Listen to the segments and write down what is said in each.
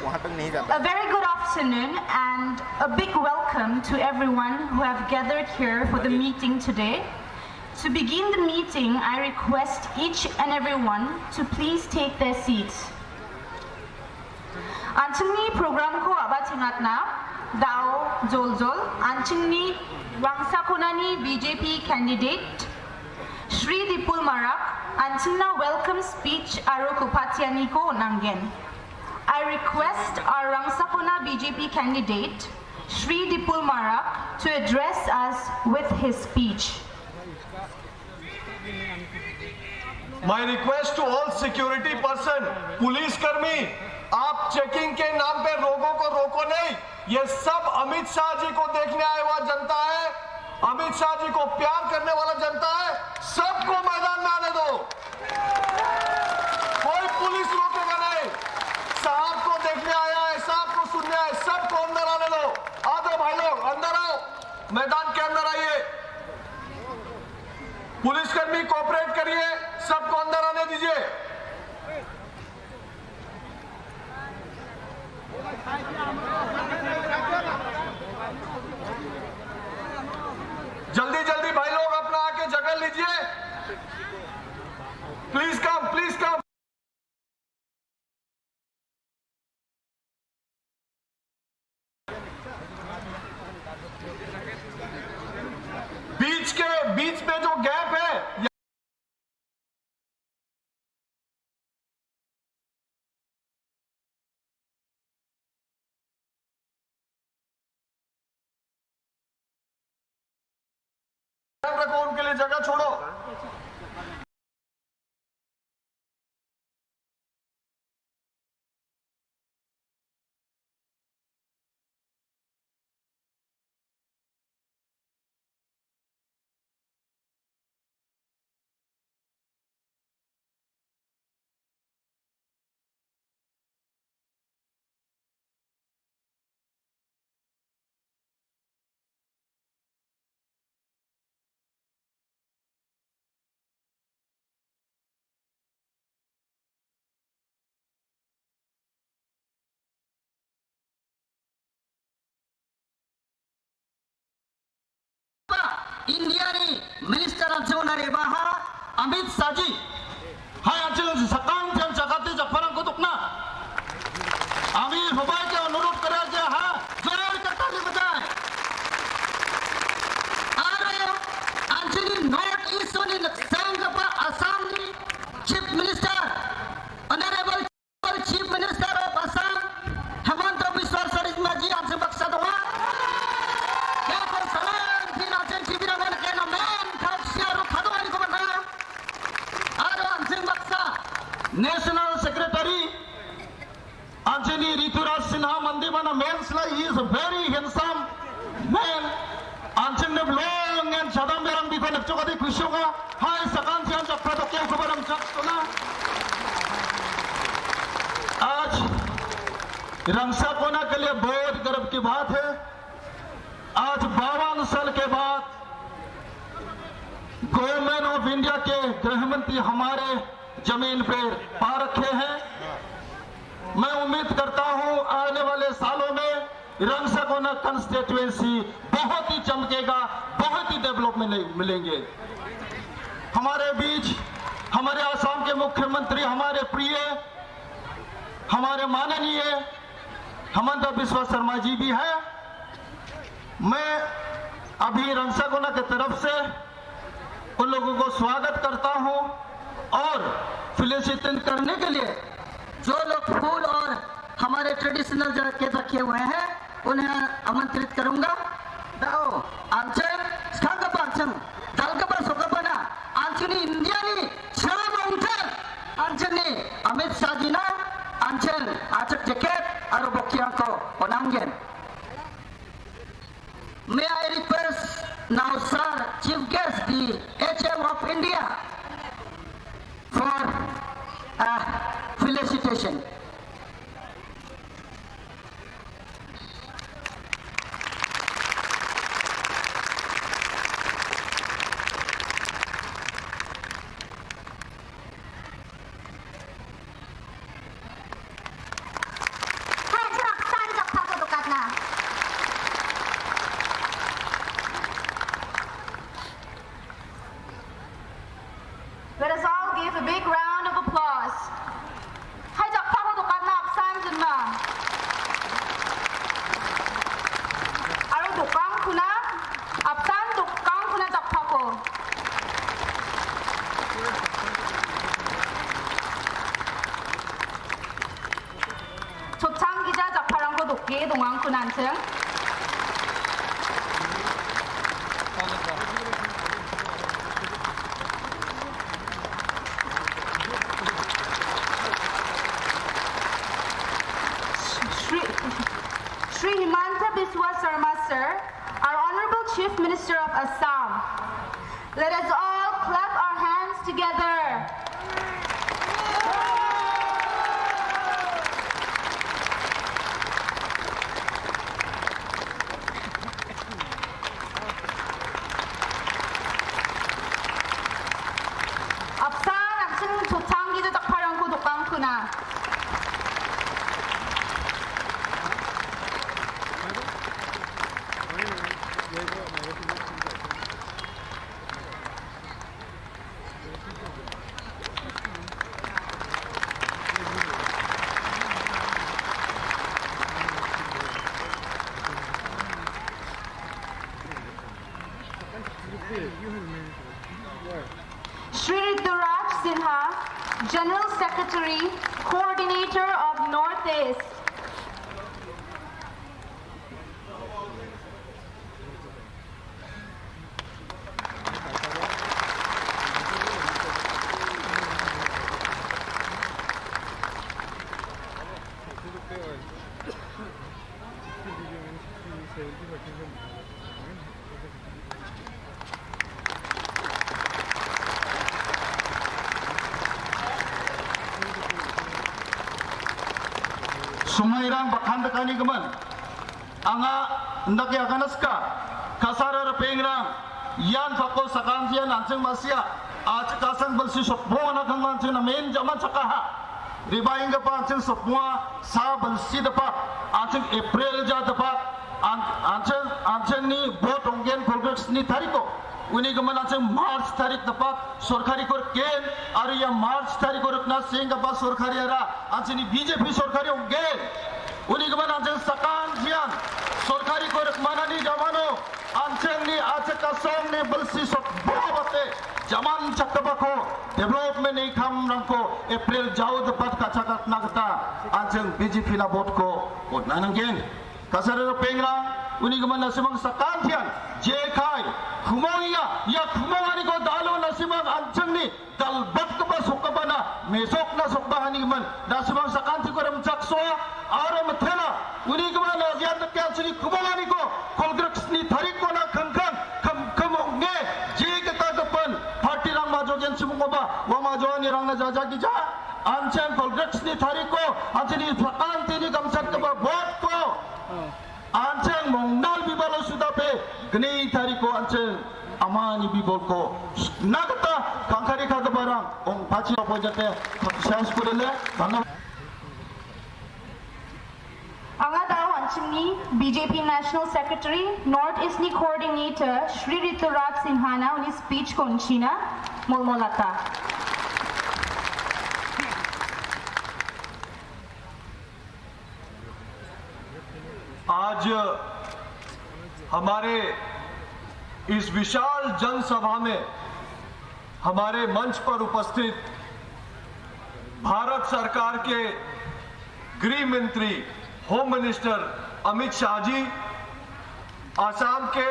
वहाँ तक नहीं जाता. A very good afternoon and a big welcome to everyone who have gathered here for the meeting today. To begin the meeting, I request each and everyone to please take their seats. Anchingni program ko abat hingatna dao Zolzol Anchingni Rangsakonani BJP candidate Shri Dipul Marak Anchingna welcome speech Aro Kupatiani ko nangen. I request our Rangsakona BJP candidate Shri Dipul Marak to address us with his speech. My request to all security person, police कर्मी, आप checking के नाम पे लोगों को रोको नहीं. ये सब अमित शाह जी को देखने आया हुआ जनता है, अमित शाह जी को प्यार करने वाला जनता है. सबको मैदान में आने दो, कोई पुलिस रोकेगा नहीं. साहब को देखने आया है, साहब को सुनने आया है, सबको अंदर आने दो. आ दो भाई लोग, अंदर आओ, मैदान के अंदर आइए. पुलिसकर्मी कोऑपरेट करिए, सबको अंदर आने दीजिए. जल्दी जल्दी भाई लोग अपना आके जगह लीजिए. Please come, please come. बीच में जो गैप है, रखो, उनके लिए जगह छोड़ो. Indiani Minister Anjunari Baha Amit Saji Hai Anjun Sakam Jan Sakati Jafaran Kutukna Amir Hubai ke अनुरोध करा गया है जोर का ताली बजाए. आरे Anjuni North East Zone in Sangapa Assam Chief Minister Honorable Chief Minister of Assam Hemanta Biswa Sarima ji Anjun Baksa Doha National Secretary Anjani Rituraj Sinha Mandibana male, he is a very handsome man. Anjani long and Shadam Beram Bikon Chokati Kushoga, High Sakan Jan Chapata Kabaram Chakstona. आज रंगसाकोना के लिए बहुत गर्व की बात है. आज 52 साल के बाद गवर्नमेंट ऑफ इंडिया के गृह मंत्री हमारे जमीन पर पा रखे हैं. मैं उम्मीद करता हूं आने वाले सालों में रंगसाकोना कंस्टिट्यूएंसी बहुत ही चमकेगा, बहुत ही डेवलपमेंट मिलेंगे. हमारे बीच हमारे आसाम के मुख्यमंत्री हमारे प्रिय, हमारे माननीय हेमंत बिस्वा शर्मा जी भी हैं. मैं अभी रंगसाकोना की तरफ से उन लोगों को स्वागत करता हूं और फेलिसिटेट करने के लिए जो लोग फूल और हमारे ट्रेडिशनल जैकेट रखे हुए हैं उन्हें आमंत्रित करूंगा. दाओ आंचन स्कांगपा आंचन दालगपा सोगपना आंचनी इंडियानी छाम उंचन आंचनी अमित शाह जी ना आंचन आचक जैकेट और बकिया को ओनांगेन. May I request now, sir, Chief Guest, the HM of India, for felicitation. tukki dungang kunanseng. Shri Himanta Biswa Sarma sir, our Honorable Chief Minister of Assam. Let us all clap our hands together. Apsan aksin tutang dito takparang ko dukang kuna. Shri Rituraj Sinha, General Secretary, Coordinator of Northeast. Sumairang bakhanda kani gaman anga ndaki aganaska kasara pengrang yan fakko sakanjian anseng masia आज कासन बलसी सपवा ना खंगान से नमेन जमा चकाहा रिबाइंग का anseng सपवा सा बलसी दपा anseng अप्रैल जा दपा anseng ni vote ongen progress ni tariko उन्हीं गमन anseng मार्च तारीख दपा सरकारी कोर केन और या मार्च तारीख कोर अपना सिंह का पास सरकारी आरा anseng ni बीजेपी सरकारी ongen उन्हीं गमन anseng सकान जियान सरकारी कोर माना ni जमानो anseng ni आज कासन ni बलसी सपवा बते जमान चक्कबको डेवलपमेंट नहीं काम रंको अप्रैल जाओ दपत काचा कटना कता आंचंग बीजेपी ना वोट को वोट ना नंगेन kasara pengra uni gaman nasimang sakantian je khai khumoniya ya khumani ko dalo nasimang anchangni dalbat ko ba sokabana mesok na sokbahani gaman nasimang sakanti ko ram chakso aram thela uni gaman azian ke ansini khumani ko kolgrax ni tharik ko na khangkhang khamonge je kata gapan party rang majogen simungoba wa majoni rang na jaja gija anchang kolgrax ni tharik ko ansini sakanti ni gamsat ko ba vote ko आंचें मोंगनाल बिबालो सुधा पे गनी तारीख को आंचें अमानी बिबोल को नगता कंकरी का गबारां ओं पाची अपोजिटे science कुरेले धन्यवाद Angadaw Anchimni, BJP National Secretary, Northeastni Coordinator, Shri Rituraj Sinhana, उन्हीं speech को उनशीना मोलमोलाता आज हमारे इस विशाल जनसभा में हमारे मंच पर उपस्थित भारत सरकार के गृह मंत्री होम मिनिस्टर अमित शाह जी, आसाम के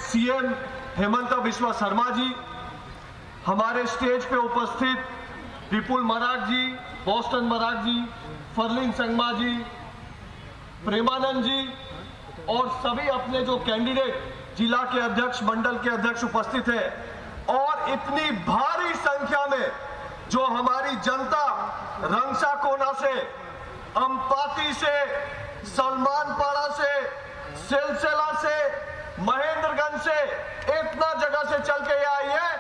सीएम हेमंत बिस्वा शर्मा जी, हमारे स्टेज पे उपस्थित विपुल मराग जी, बॉस्टन मराग जी, फरलिन संगमा जी, प्रेमानंद जी और सभी अपने जो कैंडिडेट जिला के अध्यक्ष, मंडल के अध्यक्ष उपस्थित है और इतनी भारी संख्या में जो हमारी जनता रंगसा कोना से, अम्पाती से, सलमानपाड़ा से, सिलसिला से, महेंद्रगंज से, इतना जगह से चल के आई है,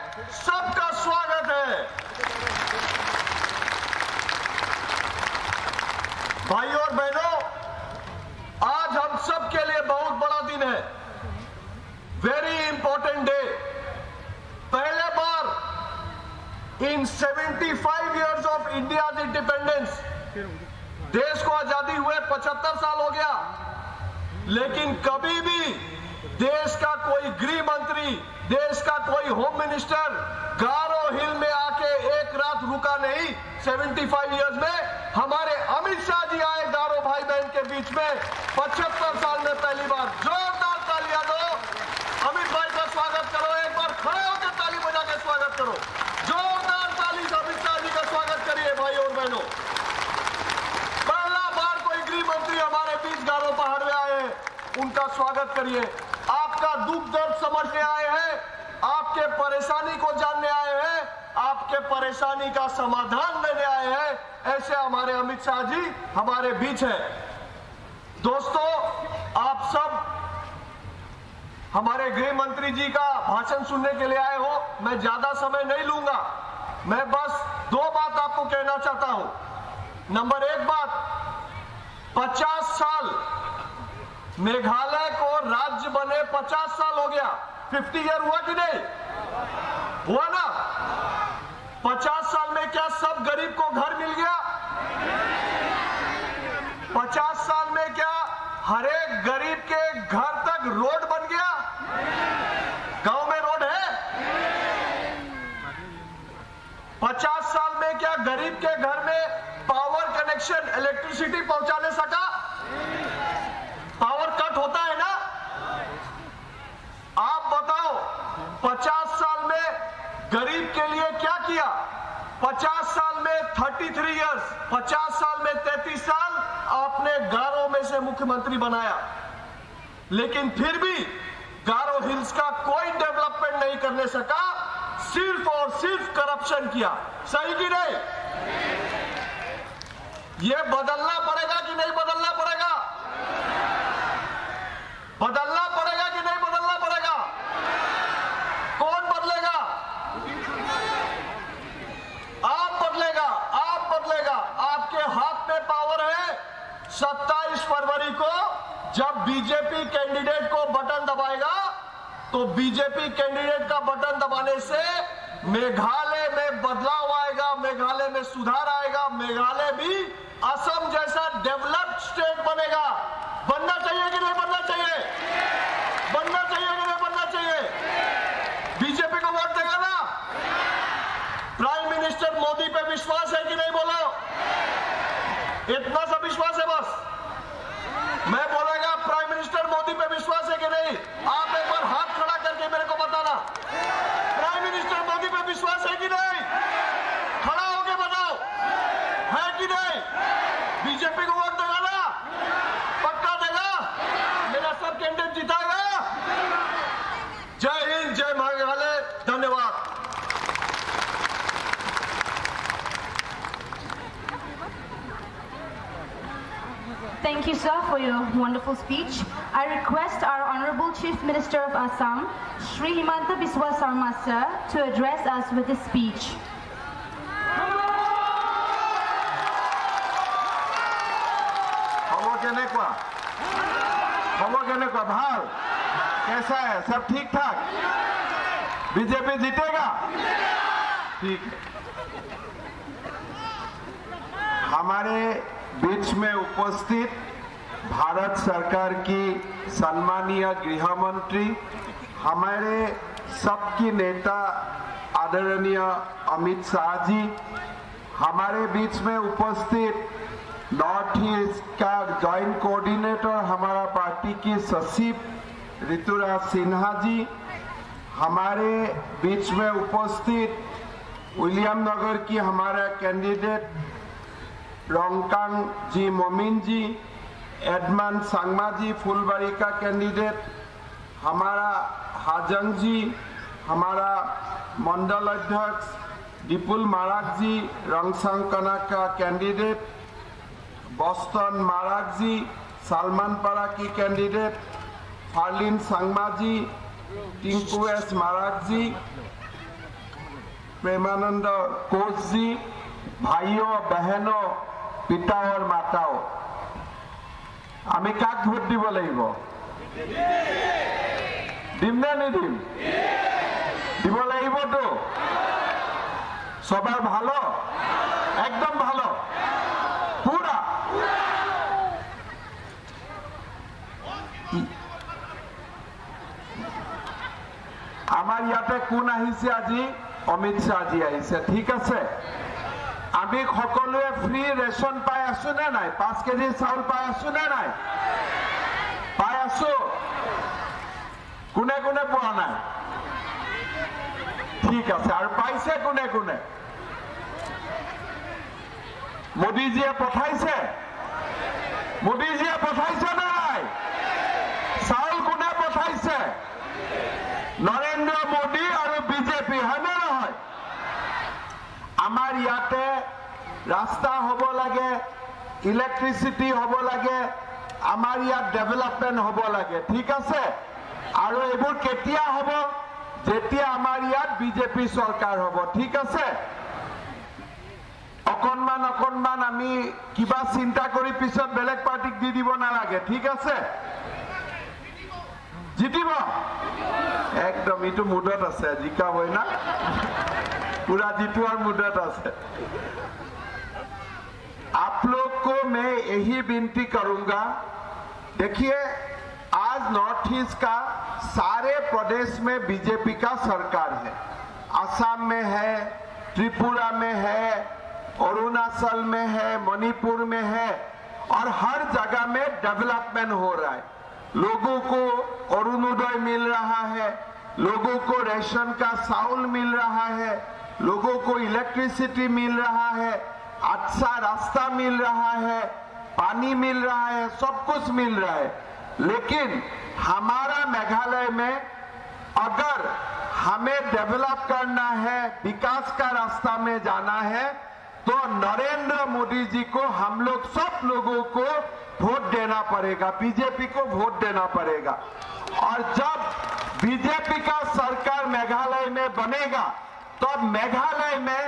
सबका स्वागत है। भाइयों और बहनों, आज हम सब के लिए बहुत बड़ा दिन है, वेरी इंपॉर्टेंट डे। पहले बार इन 75 इयर्स ऑफ इंडियाज इंडिपेंडेंस, देश को आजादी हुए 75 साल हो गया, लेकिन कभी भी देश का कोई गृह मंत्री, देश का कोई होम मिनिस्टर गारो हिल में आके एक रात रुका नहीं। 75 इयर्स में हमारे अमित शाह जी आए गारो भाई बहन के बीच में 75 साल में पहली बार। जोरदार तालियां दो, अमित भाई का स्वागत करो, एक बार खड़े होकर ताली बजा के स्वागत करो। जोरदार ताली से अमित शाह जी का स्वागत करिए भाई और बहनों। पहला बार कोई गृह मंत्री हमारे बीच गारो पहाड़ में आए हैं, उनका स्वागत करिए। आपका दुख दर्द समझने आए हैं, आपके परेशानी को जानने आए हैं, आपके परेशानी का समाधान देने आए हैं। ऐसे हमारे अमित शाह जी हमारे बीच है। दोस्तों, आप सब हमारे गृह मंत्री जी का भाषण सुनने के लिए आए हो। मैं ज्यादा समय नहीं लूंगा, मैं बस 2 बात आपको कहना चाहता हूं। नंबर 1 बात, 50 साल मेघालय को राज्य बने 50 साल हो गया। 50 ईयर हुआ कि नहीं हुआ ना? 50 साल में क्या सब गरीब को घर मिल गया? 50 साल में क्या हर एक गरीब के घर तक रोड बन गया? गांव में रोड है? 50 साल में क्या गरीब के घर में पावर कनेक्शन, इलेक्ट्रिसिटी पहुंचाने सका? पावर कट होता है ना? आप बताओ, 50 साल में गरीब के लिए क्या किया? 50 साल में 33 इयर्स, 50 साल में 33 साल आपने गारो में से मुख्यमंत्री बनाया, लेकिन फिर भी गारो हिल्स का कोई डेवलपमेंट नहीं करने सका, सिर्फ और सिर्फ करप्शन किया। सही कि नहीं? यह बदलना पड़ेगा कि नहीं बदलना पड़ेगा? बदलना पड़ेगा कि नहीं बदलना पड़ेगा? कौन बदलेगा? आप बदलेगा, आप बदलेगा। आपके हाथ में पावर है। 27 फरवरी को जब बीजेपी कैंडिडेट को बटन दबाएगा, तो बीजेपी कैंडिडेट का बटन दबाने से मेघालय में बदलाव आएगा, मेघालय में सुधार आएगा, मेघालय भी असम जैसा डेवलप्ड स्टेट बनेगा। बनना चाहिए कि नहीं बनना चाहिए? बनना चाहिए कि नहीं बनना चाहिए? बीजेपी को वोट देगा ना? प्राइम मिनिस्टर मोदी पे विश्वास है कि नहीं? बोलो, इतना सा विश्वास है बस। मैं बोलेगा प्राइम मिनिस्टर मोदी पे विश्वास है कि नहीं? आप एक बार हाथ खड़ा करके मेरे को बताना। प्राइम मिनिस्टर मोदी पे विश्वास है कि नहीं? खड़ा होके बताओ, है कि नहीं? बीजेपी को वोट देगा ना? पक्का देगा? मेरा सब कैंडिडेट जिताएगा? जय हिंद, जय मेघालय, धन्यवाद। Thank you, sir, for your wonderful speech. I request our Honorable Chief Minister of Assam, Shri Himanta Biswa Sarma, sir, to address us with his speech. भाल कैसा है? सब ठीक ठाक? बीजेपी जीतेगा? ठीक है। हमारे बीच में उपस्थित भारत सरकार की सम्मानीय गृह मंत्री, हमारे सबकी नेता आदरणीय अमित शाह जी, हमारे बीच में उपस्थित नॉर्थ ईस्ट का जॉइंट कोऑर्डिनेटर हमारा पार्टी की सचिव ऋतुराज सिन्हा जी, हमारे बीच में उपस्थित विलियम नगर की हमारा कैंडिडेट रोंगकांग जी मोमिन जी, एडमंड सांगमा जी फुलबाड़ी का कैंडिडेट, हमारा हाजंग जी, हमारा मंडल अध्यक्ष डिपुल माराक जी रंगसांकना का कैंडिडेट, बॉस्टन माराक जी सलमान पाड़ा की कैंडिडेट, फार्लिन सांगमा जी, टिंकू एस माराक जी, प्रेमानंद कोच जी, भाइयों बहनों पिता और माताओं, आमी काक भोट দিব লাগিব? দিম না নিদিম? দিব লাগিব তো? সবার ভালো, একদম ভালো, পুরা। আমার ইয়াতে কোন আহিছে আজি? অমিত শাহ জি আহিছে, ঠিক আছে। আমি সকলোৱে ফ্ৰী ৰেচন পাই আছো না নাই? 5 কেজি চাউল পাই আছো না নাই? পাই আছো? কোনে কোনে পোৱা নাই? ঠিক আছে, আৰু পাইছে কোনে কোনে? মোদীজীয়ে পঠাইছে? মোদীজীয়ে পঠাইছে নাই? চাউল কোনে পঠাইছে? নৰেন্দ্ৰ মোদী আৰু বিজেপি, হয়নে নহয়? আমাৰ ইয়াতে ৰাস্তা হ'ব লাগে, ইলেক্ট্ৰিচিটি হ'ব লাগে, আমাৰ ইয়াত ডেভেলপমেণ্ট হ'ব লাগে, ঠিক আছে? আৰু এইবোৰ কেতিয়া হ'ব? যেতিয়া আমাৰ ইয়াত বিজেপি চৰকাৰ হ'ব, ঠিক আছে? অকণমান আমি কিবা চিন্তা কৰি পিছত বেলেগ পাৰ্টিক দি দিব নালাগে, ঠিক আছে? জিতিব একদম, ইটো মুডত আছে, জিকা হয় না, पूरा जितुआर मुद्दत আছে। आप लोग को मैं यही विनती करूंगा, देखिए आज नॉर्थ ईस्ट का सारे प्रदेश में बीजेपी का सरकार है, असम में है, त्रिपुरा में है, अरुणाचल में है, मणिपुर में है, और हर जगह में डेवलपमेंट हो रहा है। लोगों को अरुणोदय मिल रहा है, लोगों को रेशन का चाउल मिल रहा है, लोगों को इलेक्ट्रिसिटी मिल रहा है, अच्छा रास्ता मिल रहा है, पानी मिल रहा है, सब कुछ मिल रहा है। लेकिन हमारा मेघालय में अगर हमें डेवलप करना है, विकास का रास्ता में जाना है, तो नरेंद्र मोदी जी को हम लोग सब लोगों को वोट देना पड़ेगा, बीजेपी को वोट देना पड़ेगा। और जब बीजेपी का सरकार मेघालय में बनेगा तब मेघालय में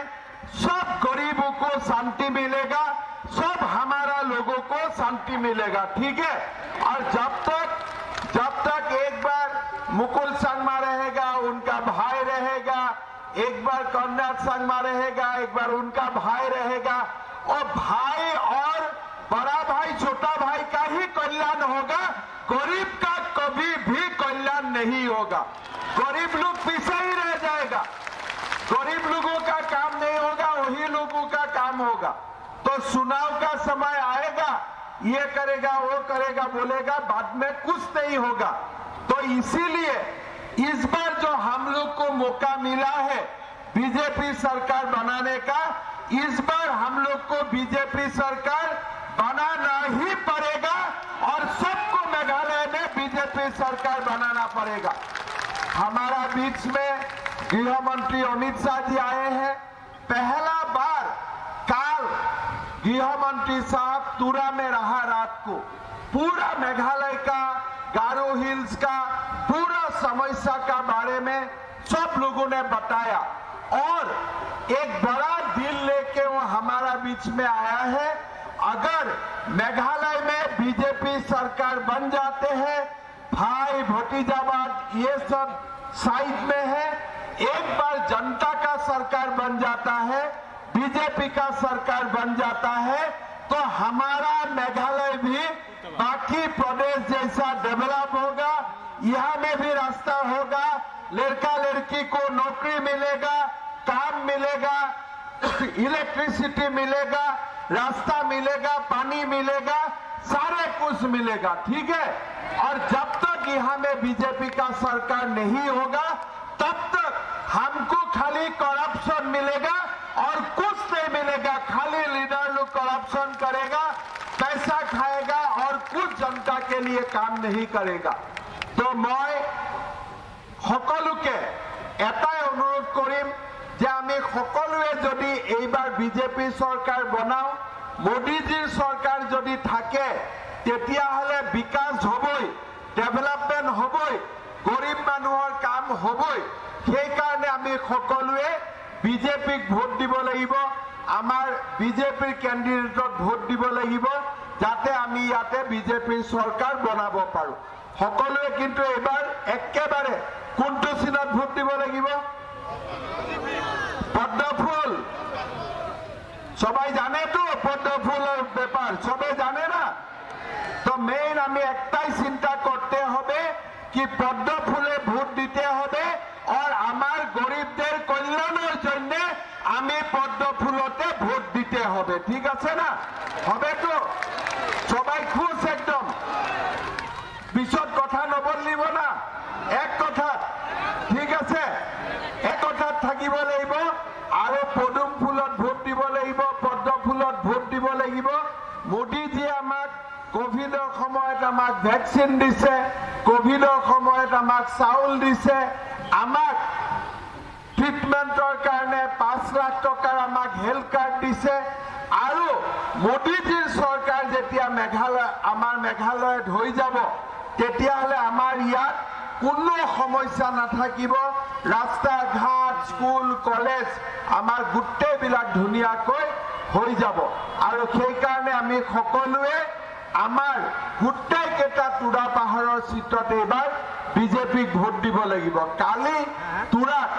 सब गरीबों को शांति मिलेगा, सब हमारा लोगों को शांति मिलेगा, ठीक है? और जब तक एक बार मुकुल संगमा रहेगा, उनका भाई रहेगा, एक बार कन्नाड संगमा रहेगा, एक बार उनका भाई रहेगा, और भाई और बड़ा भाई छोटा भाई का ही कल्याण होगा, गरीब का कभी भी कल्याण नहीं होगा। गरीब लोग पीछे ही रह जाएगा, गरीब लोगों का काम नहीं होगा, वही लोगों का काम होगा। तो चुनाव का समय आएगा, ये करेगा वो करेगा बोलेगा, बाद में कुछ नहीं होगा। तो इसीलिए इस बार जो हम लोग को मौका मिला है बीजेपी सरकार बनाने का, इस बार हम लोग को बीजेपी सरकार बनाना ही पड़ेगा, और सबको मेघालय में बीजेपी सरकार बनाना पड़ेगा। हमारा बीच में गृह मंत्री अमित शाह जी आए हैं, पहला बार काल गृह मंत्री साहब तुरा में रहा, रात को पूरा मेघालय का, गारो हिल्स का पूरा समस्या का बारे में सब लोगों ने बताया, और एक बड़ा दिल लेके वो हमारा बीच में आया है। अगर मेघालय में बीजेपी सरकार बन जाते हैं, भाई भतीजावाद ये सब साइड में है, एक बार जनता का सरकार बन जाता है, बीजेपी का सरकार बन जाता है, तो हमारा मेघालय भी बाकी प्रदेश जैसा डेवलप होगा, यहाँ में भी रास्ता होगा, लड़का लड़की को नौकरी मिलेगा, काम मिलेगा, इलेक्ट्रिसिटी मिलेगा, रास्ता मिलेगा, पानी मिलेगा, सारे कुछ मिलेगा, ठीक है? और जब तक यहाँ में बीजेपी का सरकार नहीं होगा तब तक हमको खाली करप्शन मिलेगा और कुछ नहीं मिलेगा, खाली लीडर लोग करप्शन करेगा, पैसा खाएगा और कुछ जनता के लिए काम नहीं करेगा। तो मैं সকলোকে এটাই অনুৰোধ কৰিম যে আমি সকলোৱে যদি এইবাৰ বিজেপি চৰকাৰ বনাও, মোদীজীৰ চৰকাৰ যদি থাকে তেতিয়াহ'লে বিকাশ হ'বই, ডেভেলপমেণ্ট হ'বই, গৰীব মানুহৰ কাম হ'বই। সেইকাৰণে আমি সকলোৱে বিজেপিক ভোট দিব লাগিব, আমাৰ বিজেপিৰ কেণ্ডিডেটক ভোট দিব লাগিব, যাতে আমি ইয়াতে বিজেপিৰ চৰকাৰ বনাব পাৰোঁ। সকলোৱে কিন্তু এবাৰ একেবাৰে কোনটো চিনত ভোট দিব লাগিব? পদ্মফুল। সবাই জানে তো পদ্মফুলের ব্যাপার, সবাই জানে না? তো মেইন আমি একটাই চিন্তা করতে হবে কি পদ্মফুলে ভোট দিতে হবে, আর আমার গরিবদের কল্যাণের জন্য আমি পদ্মফুলতে ভোট দিতে হবে, ঠিক আছে না? হবে তো সবাই খুশ একদম পিছত কথা নবদলিব না এক কথা ঠিক আছে এক কথাত থাকিব লাগিব আৰু পদুম ফুলত ভোট দিব লাগিব পদ্ম ফুলত ভোট দিব লাগিব মোদীজীয়ে আমাক কোভিডৰ সময়ত আমাক ভেকচিন দিছে কোভিডৰ সময়ত আমাক চাউল দিছে আমাক ট্ৰিটমেণ্টৰ কাৰণে 5 লাখ টকাৰ আমাক হেল্থ কাৰ্ড দিছে আৰু মোদীজীৰ চৰকাৰ যেতিয়া আমাৰ মেঘালয়ত হৈ যাব তেতিয়াহ'লে আমাৰ ইয়াত কোনো সমস্যা নাথাকিব ৰাস্তা ঘাট স্কুল কলেজ আমাৰ গোটেইবিলাক ধুনীয়াকৈ হৈ যাব আৰু সেই কাৰণে আমি সকলোৱে আমাৰ গোটেইকেইটা তুৰা পাহাৰৰ চিটত এইবাৰ বিজেপিক ভোট দিব লাগিব কালি তুৰাত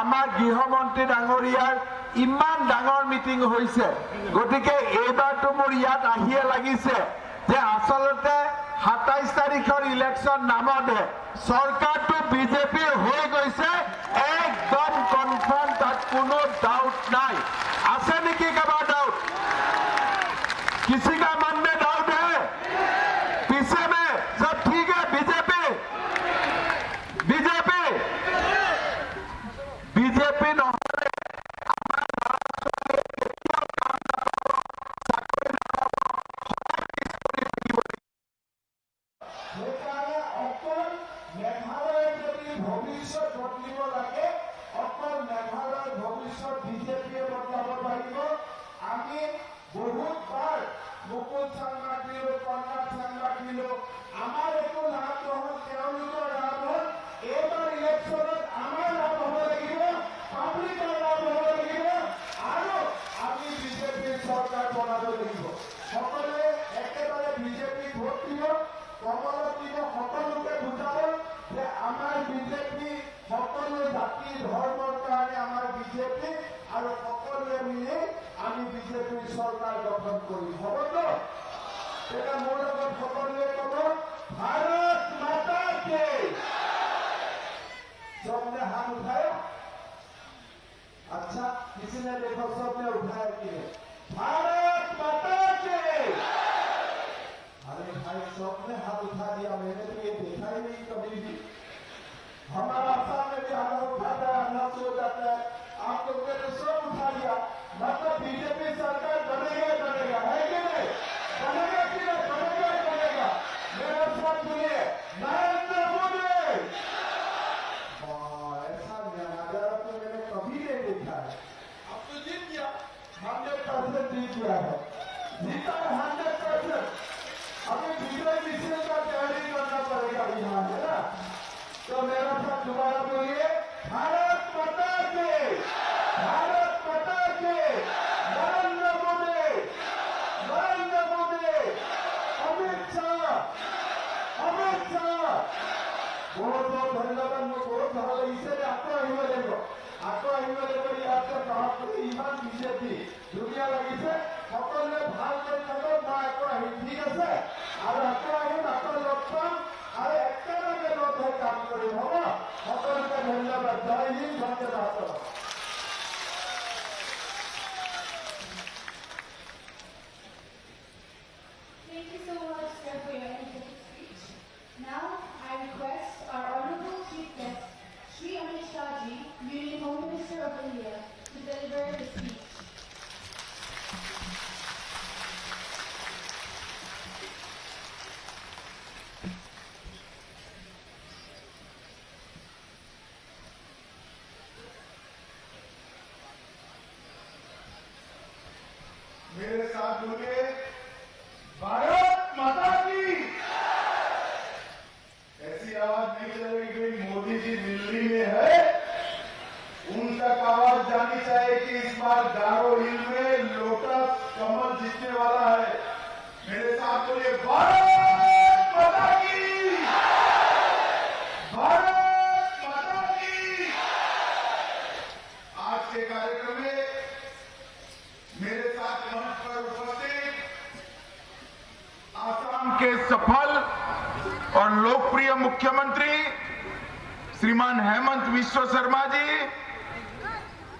আমাৰ গৃহমন্ত্ৰী ডাঙৰীয়াৰ ইমান ডাঙৰ মিটিং হৈছে গতিকে এইবাৰটো মোৰ ইয়াত আহিয়ে লাগিছে যে আচলতে 27 তাৰিখৰ ইলেকশ্যন নামতে চৰকাৰটো বিজেপিৰ হৈ গৈছে একদম কনফাৰ্ম তাত কোনো ডাউট নাই আছে নেকি কাৰোবাৰ ডাউট किसी का मन में डाउट है पीछे में सब ठीक है बीजेपी बीजेपी बीजेपी নহলে আমাৰ সেইকাৰণে অকল মেঘালয়ৰ যদি ভৱিষ্যত বদলিব লাগে অকল মেঘালয়ৰ ভৱিষ্যত বিজেপিয়ে বদলাব পাৰিব আমি বহুত বাৰ মুকুল চাংমাক দিলো কনৰাড চাংমাক দিলো আমাৰ একো লাভ নহল তেওঁলোকৰ লাভ হল এইবাৰ ইলেকশ্যনত আমাৰ লাভ হ'ব লাগিব পাব্লিকৰ লাভ হ'ব লাগিব আৰু আমি বিজেপিৰ চৰকাৰ বনাব লাগিব সকলোৱে একেবাৰে বিজেপি ভোট দিব কমলত দিব সকলোকে বুজাব যে আমাৰ বিজেপি সকলো জাতি ধৰ্মৰ কাৰণে আমাৰ বিজেপি আৰু সকলোৱে মিলি আমি বিজেপিৰ চৰকাৰ গঠন কৰিম হ'বতো এটা মোৰ লগত সকলোৱে ক'ব ভাৰত মাতা কি सबने हाथ उठाया अच्छा किसी ने देखो सबने उठाया कि भारत माता की अरे भाई सबने हाथ उठा दिया मैंने तो ये देखा ही नहीं कभी भी हमारा आसाम में भी हाथ उठाता है हाथ सो जाता है आप लोग ने तो सब उठा दिया मतलब बीजेपी सरकार बनेगा बनेगा है कि नहीं बनेगा कि नहीं बनेगा बनेगा मेरे साथ सुनिए नरेंद्र मोदी ऐसा नजारा तो मैंने कभी नहीं देखा है अब तो जीत गया 100% जीत गया है जीता है 100% अभी विजय मिशन का तैयारी करना पड़ेगा यहाँ है ना तो मेरा साथ दोबारा बोलिए भारत माता की नरेंद्र मोदी अमित शाह बहुत बहुत धन्यवाद मैं बहुत ভাল লাগিছে যে আকৌ আহিব লাগিব ইয়াত ইমান বিজেপি ধুনীয়া লাগিছে সকলোৱে ভালকৈ থাকক মই আকৌ আহিম ঠিক আছে আৰু আকৌ আহিম আকৌ লগ পাম আৰু একেলগে লগ হৈ কাম কৰিম হ'ব সকলোকে ধন্যবাদ জয় Hind Vande Mataram Thank you so much, sir, for your energetic speech. Now, I request our Honorable Chief Guest, Shri Amit Shah Ji, Union Home Minister of India, to deliver his speech. मेरे साथ बोलिए भारत माता की ऐसी आवाज नहीं चलेगी मोदी जी दिल्ली में है उन तक आवाज जानी चाहिए कि इस बार गारो हिल में लोटस कमल जीतने वाला है मेरे साथ बोलिए भारत माता की आज के कार्यक्रम में मेरे साथ मंच पर उपस्थित आसाम के सफल और लोकप्रिय मुख्यमंत्री श्रीमान हेमंत विश्व शर्मा जी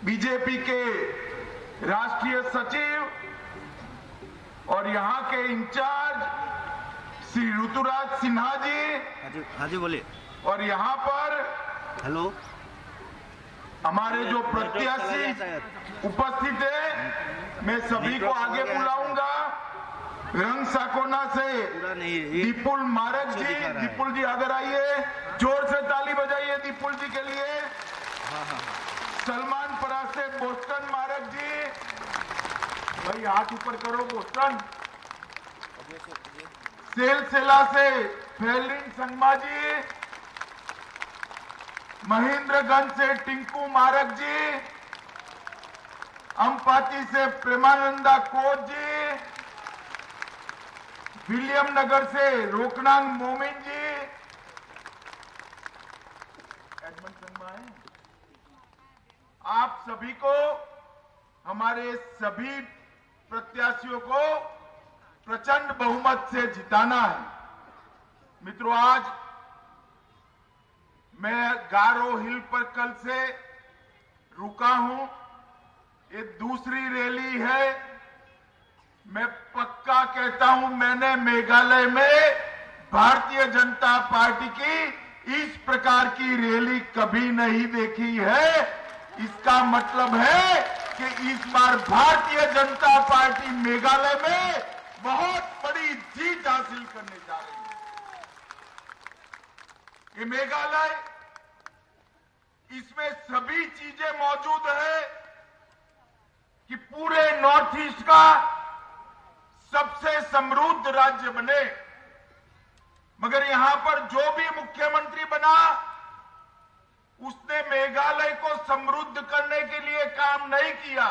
बीजेपी के राष्ट्रीय सचिव और यहाँ के इंचार्ज श्री ऋतुराज सिन्हा जी। हाँ जी बोलिए। और यहाँ पर हेलो हमारे जो प्रत्याशी उपस्थित है, मैं सभी को आगे बुलाऊंगा। रंग साकोना से दीपुल मारक जी, दीपुल जी अगर आइए, जोर से ताली बजाइए दीपुल जी के लिए। सलमानपुरा से बोस्टन मारक जी, भाई हाथ ऊपर करो बोस्टन। सेलसेला से फैलिन संगमा जी, महेंद्रगंज से टिंकू मारक जी, अम्पाती से प्रेमानंदा कोच जी, विलियम नगर से रोकनांग मोमिन जी, एडमंड संगमा है। आप सभी को, हमारे सभी प्रत्याशियों को प्रचंड बहुमत से जिताना है। मित्रों, आज मैं गारो हिल पर कल से रुका हूं। ये दूसरी रैली है। मैं पक्का कहता हूं, मैंने मेघालय में भारतीय जनता पार्टी की इस प्रकार की रैली कभी नहीं देखी है। इसका मतलब है कि इस बार भारतीय जनता पार्टी मेघालय में बहुत बड़ी जीत हासिल करने जा रही है। ये मेघालय, इसमें सभी चीजें मौजूद है कि पूरे नॉर्थ ईस्ट का सबसे समृद्ध राज्य बने। मगर यहां पर जो भी मुख्यमंत्री बना, उसने मेघालय को समृद्ध करने के लिए काम नहीं किया,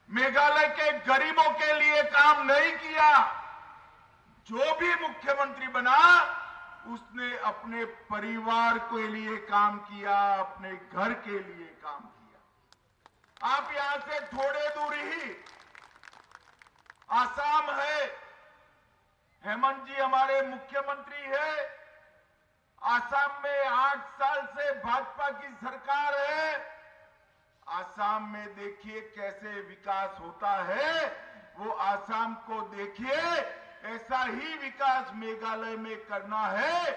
मेघालय के गरीबों के लिए काम नहीं किया। जो भी मुख्यमंत्री बना, उसने अपने परिवार के लिए काम किया, अपने घर के लिए काम किया। आप यहां से थोड़े दूर ही आसाम है। हेमंत जी हमारे मुख्यमंत्री है। आसाम में 8 साल से भाजपा की सरकार है। आसाम में देखिए कैसे विकास होता है। वो आसाम को देखिए, ऐसा ही विकास मेघालय में करना है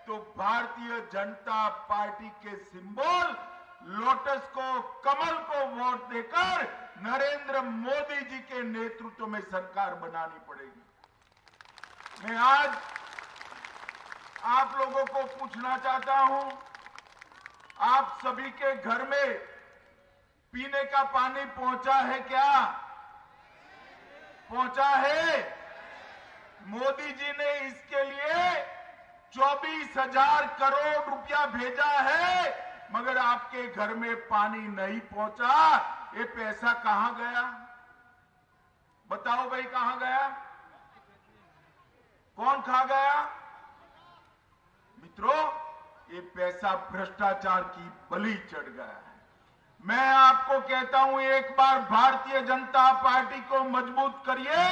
तो भारतीय जनता पार्टी के सिंबल लोटस को, कमल को वोट देकर नरेंद्र मोदी जी के नेतृत्व में सरकार बनानी पड़ेगी। मैं आज आप लोगों को पूछना चाहता हूं, आप सभी के घर में पीने का पानी पहुंचा है क्या? पहुंचा है? मोदी जी ने इसके लिए 24,000 करोड़ रुपया भेजा है, मगर आपके घर में पानी नहीं पहुंचा। ये पैसा कहां गया? बताओ भाई, कहां गया? कौन खा गया? मित्रों, ये पैसा भ्रष्टाचार की बलि चढ़ गया है। मैं आपको कहता हूं, एक बार भारतीय जनता पार्टी को मजबूत करिए,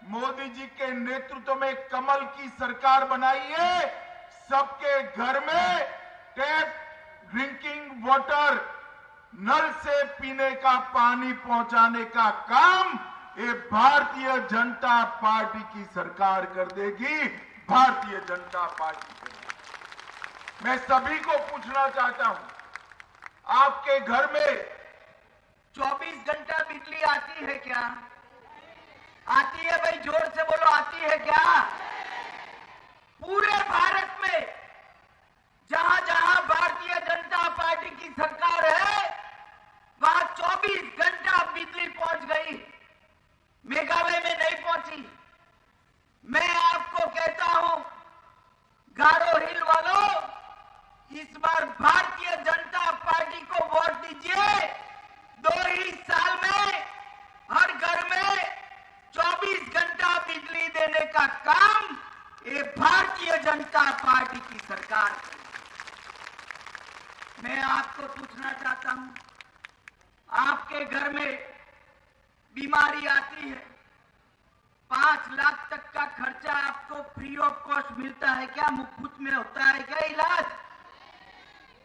मोदी जी के नेतृत्व में कमल की सरकार बनाइए, सबके घर में टैप ड्रिंकिंग वाटर, नल से पीने का पानी पहुंचाने का काम ये भारतीय जनता पार्टी की सरकार कर देगी। भारतीय जनता पार्टी करेगी। मैं सभी को पूछना चाहता हूं, आपके घर में 24 घंटा बिजली आती है क्या? आती है भाई, जोर से बोलो, आती है क्या? पूरे भारत में जहां जहां भारतीय जनता पार्टी की सरकार है, वहां 24 घंटा बिजली पहुंच गई। मेघालय में नहीं पहुंची। मैं आपको कहता हूं, गारो हिल वालों, इस बार भारतीय जनता पार्टी को वोट दीजिए। 2 ही साल में हर घर में 24 घंटा बिजली देने का काम ये भारतीय जनता पार्टी की सरकार करेगी। मैं आपको पूछना चाहता हूं, आपके घर में बीमारी आती है, 5 लाख तक का खर्चा आपको फ्री ऑफ कॉस्ट मिलता है क्या? मुफ्त में होता है क्या इलाज?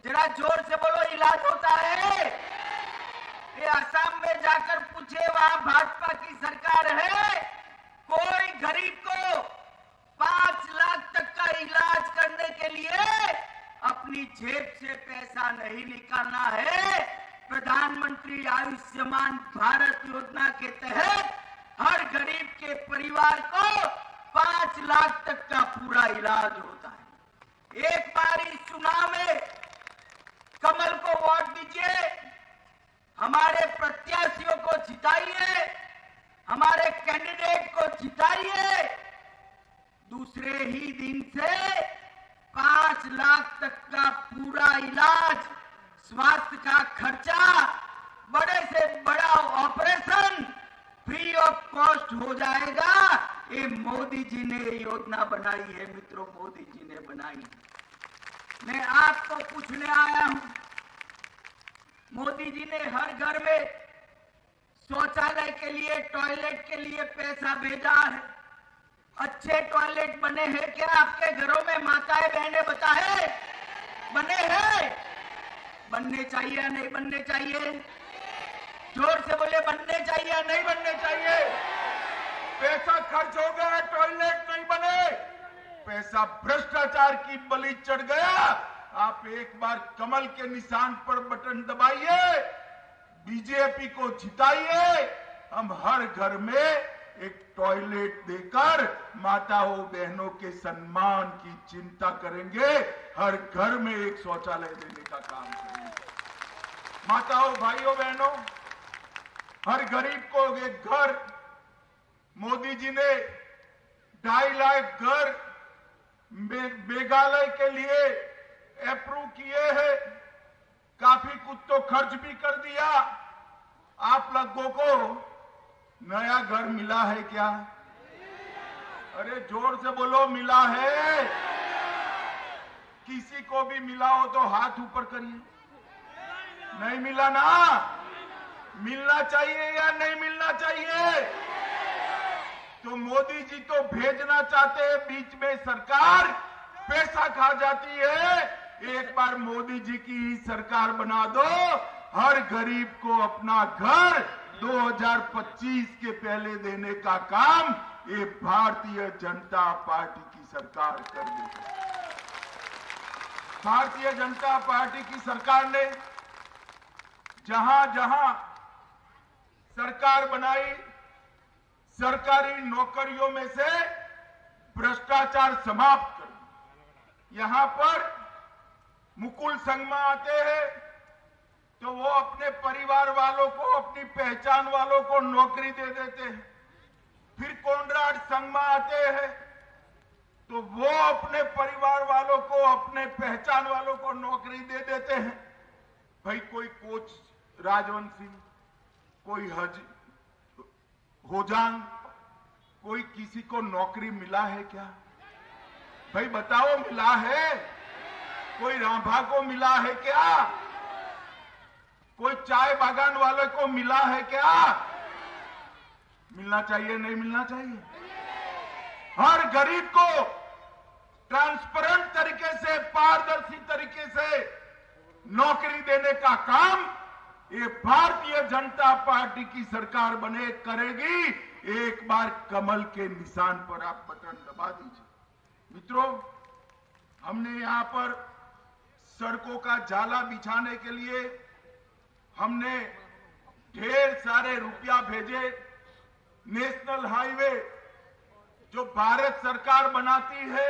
जरा जोर से बोलो, इलाज होता है? ये असम में जाकर पूछे, वहां भाजपा की सरकार है। कोई गरीब को 5 लाख तक का इलाज करने के लिए अपनी जेब से पैसा नहीं निकालना है। प्रधानमंत्री आयुष्मान भारत योजना के तहत हर गरीब के परिवार को 5 लाख तक का पूरा इलाज होता है। एक बार इस चुनाव में कमल को वोट दीजिए, हमारे प्रत्याशियों को जिताइए, हमारे कैंडिडेट को जिताइए। दूसरे ही दिन से 5 लाख तक का पूरा इलाज, स्वास्थ्य का खर्चा, बड़े से बड़ा ऑपरेशन फ्री ऑफ कॉस्ट हो जाएगा। ये मोदी जी ने योजना बनाई है मित्रों, मोदी जी ने बनाई। मैं आपको पूछने आया हूं, मोदी जी ने हर घर में शौचालय के लिए, टॉयलेट के लिए पैसा भेजा है। अच्छे टॉयलेट बने हैं क्या आपके घरों में? माताएं बहनें बताएं, बने हैं? बनने चाहिए या नहीं बनने चाहिए? जोर से बोले, बनने चाहिए या नहीं बनने चाहिए? पैसा खर्च हो गया, टॉयलेट नहीं बने, पैसा भ्रष्टाचार की बलि चढ़ गया। आप एक बार कमल के निशान पर बटन दबाइए, बीजेपी को जिताइए। हम हर घर में एक टॉयलेट देकर माताओं बहनों के सम्मान की चिंता करेंगे, हर घर में एक शौचालय देने का काम करेंगे। माताओं भाइयों बहनों, हर गरीब को एक घर, मोदी जी ने 2.5 लाख घर मेघालय के लिए अप्रूव किए हैं। काफी कुछ तो खर्च भी कर दिया। आप लोगों को नया घर मिला है क्या? अरे जोर से बोलो, मिला है? किसी को भी मिला हो तो हाथ ऊपर करिए। नहीं मिला ना? मिलना चाहिए या नहीं मिलना चाहिए? तो मोदी जी तो भेजना चाहते हैं, बीच में सरकार पैसा खा जाती है। एक बार मोदी जी की ही सरकार बना दो, हर गरीब को अपना घर 2025 के पहले देने का काम ये भारतीय जनता पार्टी की सरकार कर देगी। भारतीय जनता पार्टी की सरकार ने जहां जहां सरकार बनाई, सरकारी नौकरियों में से भ्रष्टाचार समाप्त कर। यहां पर मुकुल संगमा आते हैं तो वो अपने परिवार वालों को, अपनी पहचान वालों को नौकरी दे देते हैं। फिर कोनराड संगमा आते हैं तो वो अपने परिवार वालों को, अपने पहचान वालों को नौकरी दे देते हैं। भाई कोई कोच राजवंशी, कोई होजांग, कोई किसी को नौकरी मिला है क्या? भाई बताओ, मिला है? कोई राभा को मिला है क्या? कोई चाय बागान वाले को मिला है क्या? मिलना चाहिए नहीं मिलना चाहिए? हर गरीब को ट्रांसपेरेंट तरीके से, पारदर्शी तरीके से नौकरी देने का काम ये भारतीय जनता पार्टी की सरकार बने करेगी। एक बार कमल के निशान पर आप बटन दबा दीजिए। मित्रों, हमने यहां पर सड़कों का जाला बिछाने के लिए हमने ढेर सारे रुपया भेजे। नेशनल हाईवे जो भारत सरकार बनाती है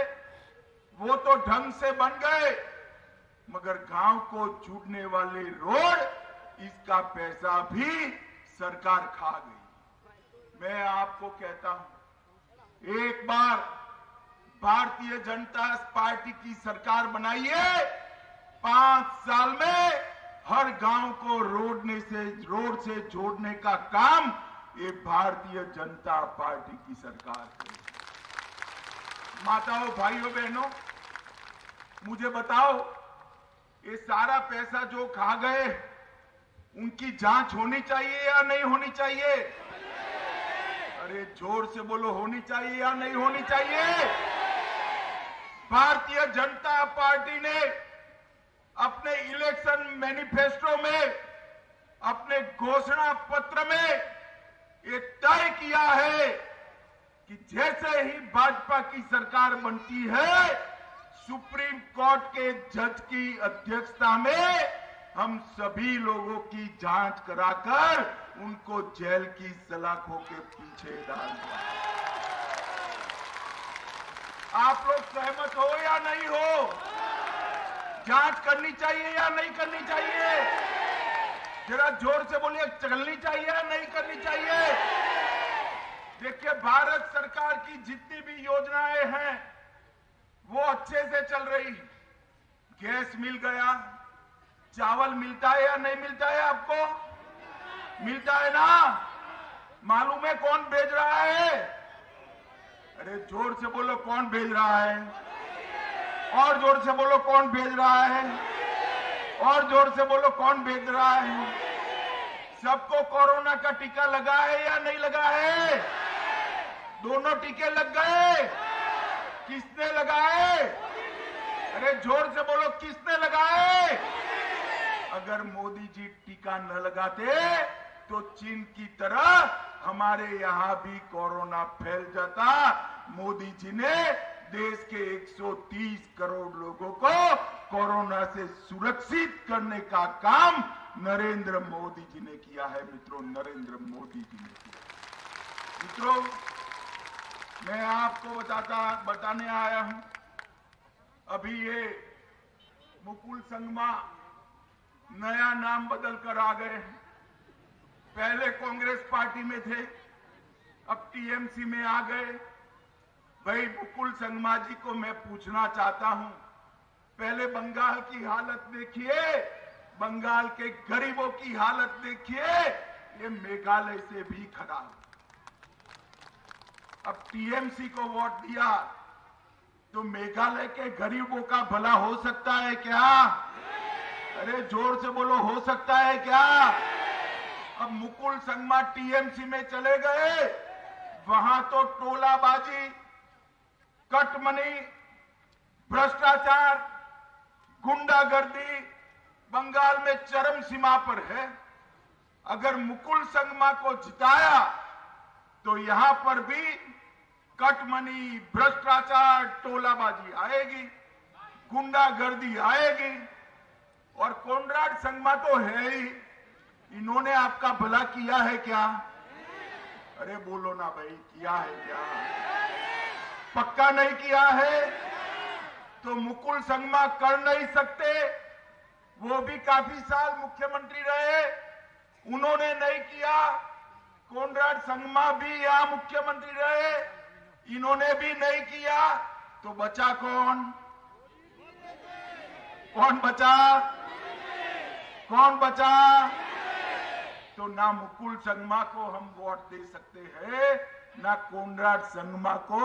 वो तो ढंग से बन गए, मगर गांव को जोड़ने वाले रोड, इसका पैसा भी सरकार खा गई। मैं आपको कहता हूं, एक बार भारतीय जनता पार्टी की सरकार बनाइए, 5 साल में हर गांव को रोड से जोड़ने का काम ये भारतीय जनता पार्टी की सरकार करेगी। माताओं भाइयों बहनों, मुझे बताओ, ये सारा पैसा जो खा गए उनकी जांच होनी चाहिए या नहीं होनी चाहिए? अरे जोर से बोलो, होनी चाहिए या नहीं होनी चाहिए? भारतीय जनता पार्टी ने अपने इलेक्शन मैनिफेस्टो में, अपने घोषणा पत्र में ये तय किया है कि जैसे ही भाजपा की सरकार बनती है, सुप्रीम कोर्ट के जज की अध्यक्षता में हम सभी लोगों की जांच कराकर उनको जेल की सलाखों के पीछे डाल दिया। आप लोग सहमत हो या नहीं हो? जांच करनी चाहिए या नहीं करनी चाहिए? जरा जोर से बोलिए, चलनी चाहिए या नहीं करनी चाहिए? देखिए, भारत सरकार की जितनी भी योजनाएं हैं वो अच्छे से चल रही। गैस मिल गया, चावल मिलता है या नहीं मिलता है? आपको मिलता है ना? मालूम है कौन भेज रहा है? अरे जोर से बोलो, कौन भेज रहा है? और जोर से बोलो, कौन भेज रहा है? और जोर से बोलो, कौन भेज रहा है? सबको कोरोना का टीका लगा है या नहीं लगा है? दोनों टीके लग गए। किसने लगाए? अरे जोर से बोलो, किसने लगाए? अगर मोदी जी टीका न लगाते तो चीन की तरह हमारे यहां भी कोरोना फैल जाता। मोदी जी ने देश के 130 करोड़ लोगों को कोरोना से सुरक्षित करने का काम नरेंद्र मोदी जी ने किया है। मित्रों, नरेंद्र मोदी जी ने किया। मित्रों, मैं आपको बताने आया हूं, अभी ये मुकुल संगमा नया नाम बदल कर आ गए हैं। पहले कांग्रेस पार्टी में थे, अब टीएमसी में आ गए। भाई, मुकुल संगमा जी को मैं पूछना चाहता हूं, पहले बंगाल की हालत देखिए, बंगाल के गरीबों की हालत देखिए, ये मेघालय से भी खराब। अब टीएमसी को वोट दिया तो मेघालय के गरीबों का भला हो सकता है क्या? अरे जोर से बोलो, हो सकता है क्या? अब मुकुल संगमा टीएमसी में चले गए, वहां तो टोलाबाजी, कटमनी, भ्रष्टाचार, गुंडागर्दी बंगाल में चरम सीमा पर है। अगर मुकुल संगमा को जिताया तो यहां पर भी कटमनी, भ्रष्टाचार, टोलाबाजी आएगी, गुंडागर्दी आएगी। और कोनराड संगमा तो है ही, इन्होंने आपका भला किया है क्या? अरे बोलो ना भाई, किया है क्या? पक्का नहीं किया है तो मुकुल संगमा कर नहीं सकते। वो भी काफी साल मुख्यमंत्री रहे, उन्होंने नहीं किया। कोनराड संगमा भी यहां मुख्यमंत्री रहे, इन्होंने भी नहीं किया। तो बचा कौन? कौन बचा? कौन बचा? तो ना मुकुल संगमा को हम वोट दे सकते हैं, ना कोनराड संगमा को।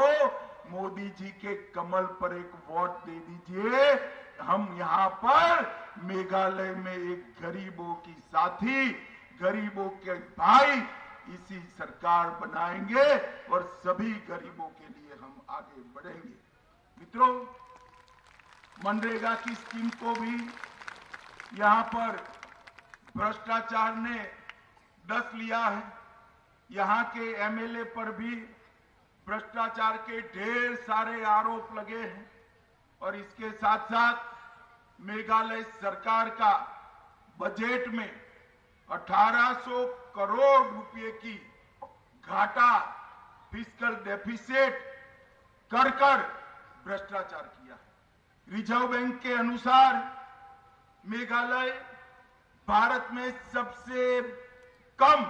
मोदी जी के कमल पर एक वोट दे दीजिए। हम यहां पर मेघालय में एक गरीबों की साथी, गरीबों के भाई इसी सरकार बनाएंगे और सभी गरीबों के लिए हम आगे बढ़ेंगे। मित्रों, मनरेगा की स्कीम को भी यहां पर भ्रष्टाचार ने डस लिया है। यहां के एमएलए पर भी भ्रष्टाचार के ढेर सारे आरोप लगे हैं। और इसके साथ साथ मेघालय सरकार का बजट में 1800 करोड़ रुपए की घाटा, फिस्कल डेफिसिट कर भ्रष्टाचार किया। रिजर्व बैंक के अनुसार मेघालय भारत में सबसे कम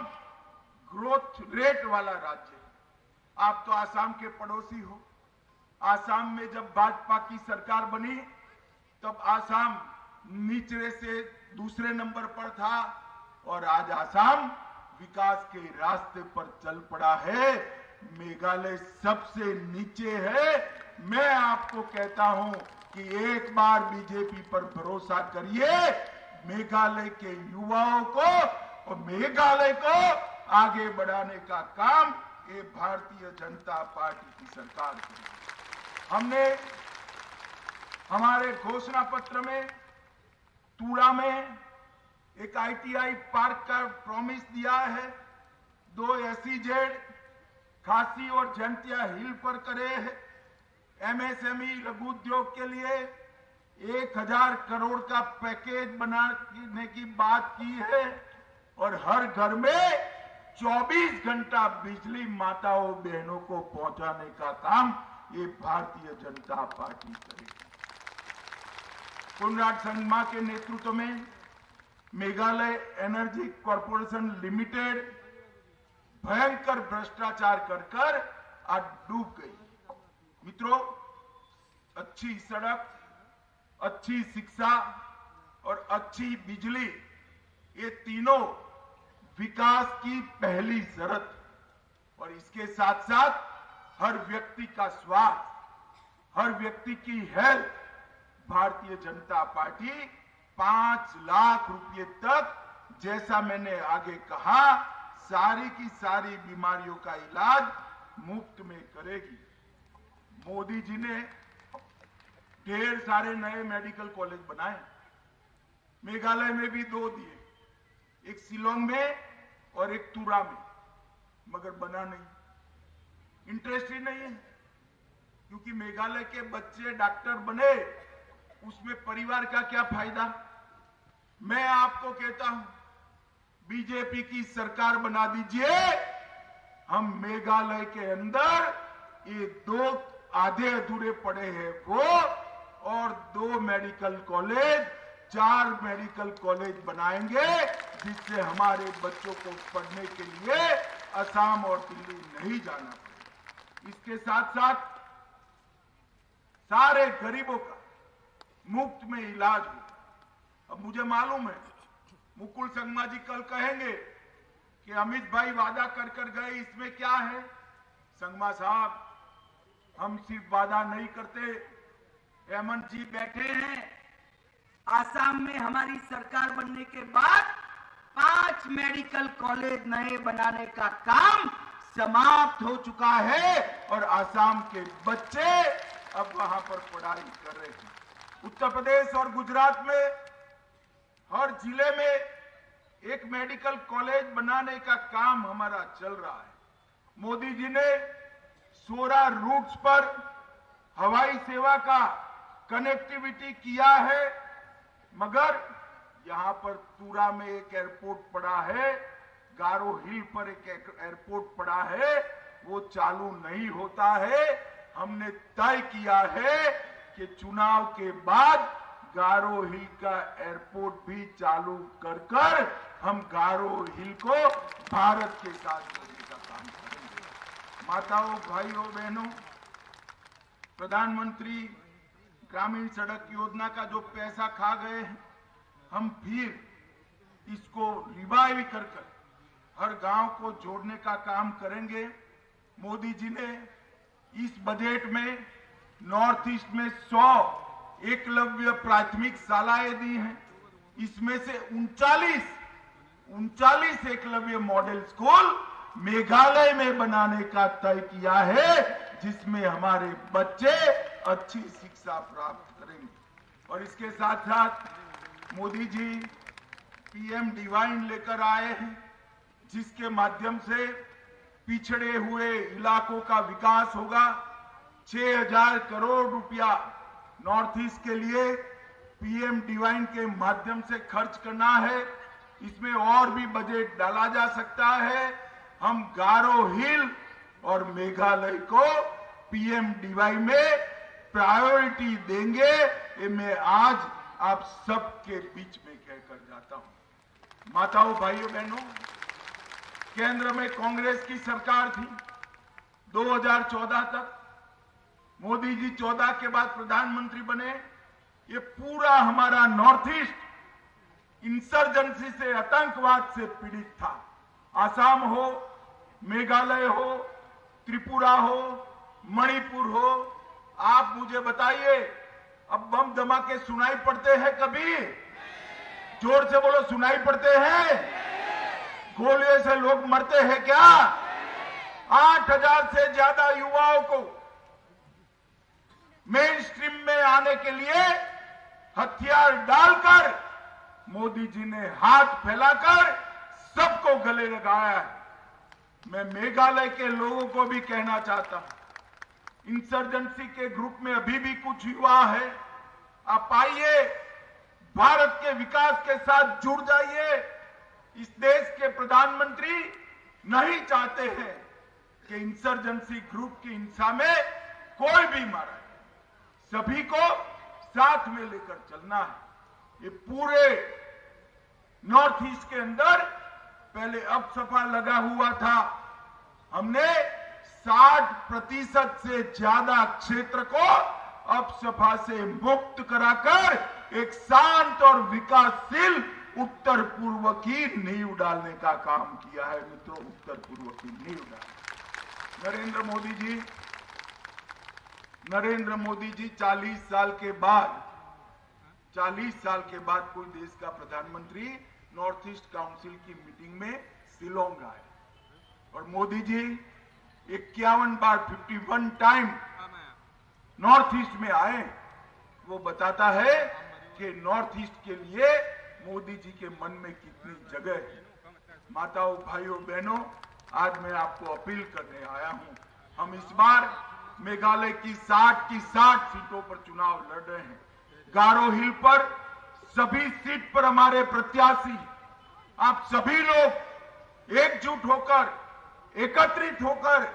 ग्रोथ रेट वाला राज्य है। आप तो आसाम के पड़ोसी हो। आसाम में जब भाजपा की सरकार बनी तब आसाम निचले से दूसरे नंबर पर था और आज आसाम विकास के रास्ते पर चल पड़ा है। मेघालय सबसे नीचे है। मैं आपको कहता हूं कि एक बार बीजेपी पर भरोसा करिए। मेघालय के युवाओं को और मेघालय को आगे बढ़ाने का काम ये भारतीय जनता पार्टी की सरकार करेगी। हमने हमारे घोषणा पत्र में तूड़ा में एक आईटीआई पार्क का प्रॉमिस दिया है। 2 SEZ खासी और जयंतिया हिल पर करे हैं। एमएसएमई लघु उद्योग के लिए 1000 करोड़ का पैकेज बनाने की बात की है और हर घर में 24 घंटा बिजली माताओं बहनों को पहुंचाने का काम ये भारतीय जनता पार्टी करेगी। कोनराड संगमा के नेतृत्व में मेघालय एनर्जी कॉरपोरेशन लिमिटेड भयंकर भ्रष्टाचार कर आज डूब गई। मित्रों, अच्छी सड़क, अच्छी शिक्षा और अच्छी बिजली, ये तीनों विकास की पहली शर्त और इसके साथ साथ हर व्यक्ति का स्वास्थ्य, हर व्यक्ति की हेल्थ। भारतीय जनता पार्टी 5 लाख रुपए तक, जैसा मैंने आगे कहा, सारी की सारी बीमारियों का इलाज मुफ्त में करेगी। मोदी जी ने ढेर सारे नए मेडिकल कॉलेज बनाए, मेघालय में भी 2 दिए, एक शिलोंग में और एक तुरा में, मगर बना नहीं। इंटरेस्ट ही नहीं है, क्योंकि मेघालय के बच्चे डॉक्टर बने, उसमें परिवार का क्या फायदा। मैं आपको कहता हूं, बीजेपी की सरकार बना दीजिए, हम मेघालय के अंदर ये 2 आधे अधूरे पड़े हैं वो और 2 मेडिकल कॉलेज, 4 मेडिकल कॉलेज बनाएंगे, जिससे हमारे बच्चों को पढ़ने के लिए असम और दिल्ली नहीं जाना पड़े। इसके साथ साथ सारे गरीबों का मुफ्त में इलाज हो। अब मुझे मालूम है मुकुल संगमा जी कल कहेंगे कि अमित भाई वादा कर गए, इसमें क्या है। संगमा साहब, हम सिर्फ वादा नहीं करते, हेमंत जी बैठे हैं, आसाम में हमारी सरकार बनने के बाद 5 मेडिकल कॉलेज नए बनाने का काम समाप्त हो चुका है और आसाम के बच्चे अब वहां पर पढ़ाई कर रहे हैं। उत्तर प्रदेश और गुजरात में हर जिले में एक मेडिकल कॉलेज बनाने का काम हमारा चल रहा है। मोदी जी ने 16 रूट्स पर हवाई सेवा का कनेक्टिविटी किया है, मगर यहां पर तुरा में एक एयरपोर्ट पड़ा है, गारो हिल पर एक एयरपोर्ट पड़ा है, वो चालू नहीं होता है। हमने तय किया है कि चुनाव के बाद गारो हिल का एयरपोर्ट भी चालू कर हम गारो हिल को भारत के साथ जोड़ने का काम करेंगे। माताओं, भाइयों, बहनों, प्रधानमंत्री ग्रामीण सड़क योजना का जो पैसा खा गए हैं, हम फिर इसको रिवाइव कर हर गांव को जोड़ने का काम करेंगे। मोदी जी ने इस बजट में नॉर्थ ईस्ट में 100 एकलव्य प्राथमिक शालाएं दी हैं। इसमें से 39 एकलव्य मॉडल स्कूल मेघालय में बनाने का तय किया है, जिसमें हमारे बच्चे अच्छी शिक्षा प्राप्त करेंगे। और इसके साथ साथ मोदी जी पीएम डिवाइन लेकर आए हैं, जिसके माध्यम से पिछड़े हुए इलाकों का विकास होगा। 6000 करोड़ रुपया नॉर्थ ईस्ट के लिए पीएम डिवाइन के माध्यम से खर्च करना है। इसमें और भी बजट डाला जा सकता है। हम गारो हिल और मेघालय को पीएम डिवाइन में प्रायोरिटी देंगे। ये मैं आज आप सबके बीच में कहकर जाता हूं। माताओं, भाइयों, बहनों, केंद्र में कांग्रेस की सरकार थी 2014 तक। मोदी जी 14 के बाद प्रधानमंत्री बने। ये पूरा हमारा नॉर्थ ईस्ट इंसर्जेंसी से, आतंकवाद से पीड़ित था। आसाम हो, मेघालय हो, त्रिपुरा हो, मणिपुर हो, आप मुझे बताइए, अब बम धमाके सुनाई पड़ते हैं कभी? जोर से बोलो, सुनाई पड़ते हैं? गोलियों से लोग मरते हैं क्या? 8000 से ज्यादा युवाओं को मेन स्ट्रीम में आने के लिए हथियार डालकर मोदी जी ने हाथ फैलाकर सबको गले लगाया है। मैं मेघालय के लोगों को भी कहना चाहता हूं, इंसर्जेंसी के ग्रुप में अभी भी कुछ युवा है, आप आइए, भारत के विकास के साथ जुड़ जाइए। इस देश के प्रधानमंत्री नहीं चाहते हैं कि इंसर्जेंसी ग्रुप की हिंसा में कोई भी मारा है। सभी को साथ में लेकर चलना है। ये पूरे नॉर्थ ईस्ट के अंदर पहले अपसपा लगा हुआ था, हमने 60% से ज्यादा क्षेत्र को अपसपा से मुक्त कराकर एक शांत और विकासशील उत्तर पूर्व की नींव डालने का काम किया है। मित्रों, उत्तर पूर्व की नींव डालने। नरेंद्र मोदी जी 40 साल के बाद कोई देश का प्रधानमंत्री नॉर्थ ईस्ट काउंसिल की मीटिंग में शिलोंग आए और मोदी जी 51 बार 51 टाइम नॉर्थ ईस्ट में आए। वो बताता है कि नॉर्थ ईस्ट के लिए मोदी जी के मन में कितनी जगह है। माताओं, भाइयों, बहनों, आज मैं आपको अपील करने आया हूं, हम इस बार मेघालय की 60 सीटों पर चुनाव लड़ रहे हैं। गारो हिल पर सभी सीट पर हमारे प्रत्याशी, आप सभी लोग एकजुट होकर, एकत्रित होकर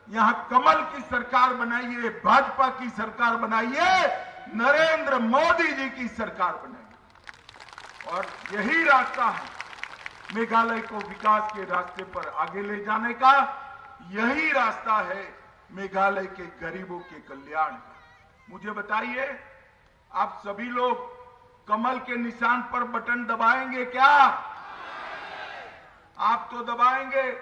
यहां कमल की सरकार बनाइए, भाजपा की सरकार बनाइए, नरेंद्र मोदी जी की सरकार बनाइए। और यही रास्ता है मेघालय को विकास के रास्ते पर आगे ले जाने का, यही रास्ता है मेघालय के गरीबों के कल्याण का। मुझे बताइए, आप सभी लोग कमल के निशान पर बटन दबाएंगे क्या? आप तो दबाएंगे,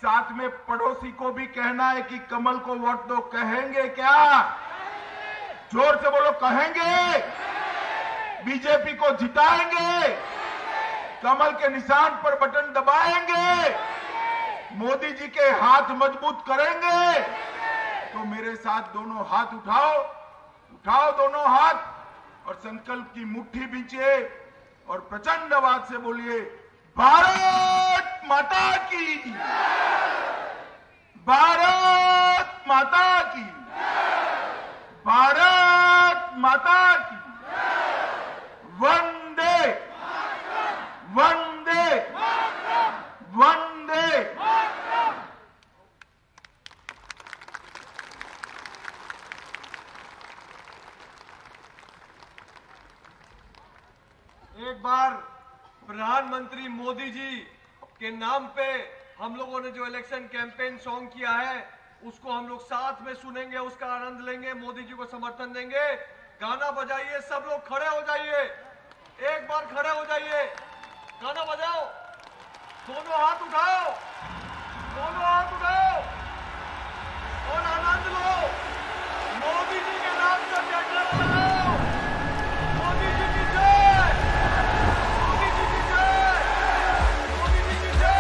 साथ में पड़ोसी को भी कहना है कि कमल को वोट दो, कहेंगे क्या? जोर से बोलो, कहेंगे? बीजेपी को जिताएंगे, कमल के निशान पर बटन दबाएंगे, मोदी जी के हाथ मजबूत करेंगे। तो मेरे साथ दोनों हाथ उठाओ दोनों हाथ और संकल्प की मुट्ठी बींचिए और प्रचंड आवाज से बोलिए, भारत माता की, भारत माता की, भारत माता की, वंदे वंदे वंदे। एक बार प्रधानमंत्री मोदी जी के नाम पे हम लोगों ने जो इलेक्शन कैंपेन सॉन्ग किया है उसको हम लोग साथ में सुनेंगे, उसका आनंद लेंगे, मोदी जी को समर्थन देंगे। गाना बजाइए, सब लोग खड़े हो जाइए, एक बार खड़े हो जाइए, गाना बजाओ, दोनों हाथ उठाओ, दोनों हाथ उठाओ और आनंद लो। मोदी जी के नाम से जयकार लगाओ। मोदी जी की जय, मोदी जी की जय, मोदी जी की जय।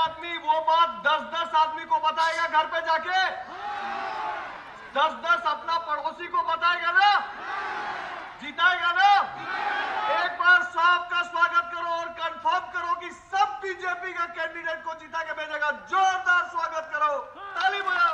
आदमी वो बात 10-10 आदमी को बताएगा घर पे जाके, 10-10 अपना पड़ोसी को बताएगा ना, जीताएगा ना। एक बार सबका स्वागत करो और कंफर्म करो कि सब बीजेपी का कैंडिडेट को जीता के भेजेगा। जोरदार स्वागत करो, ताली बजाओ।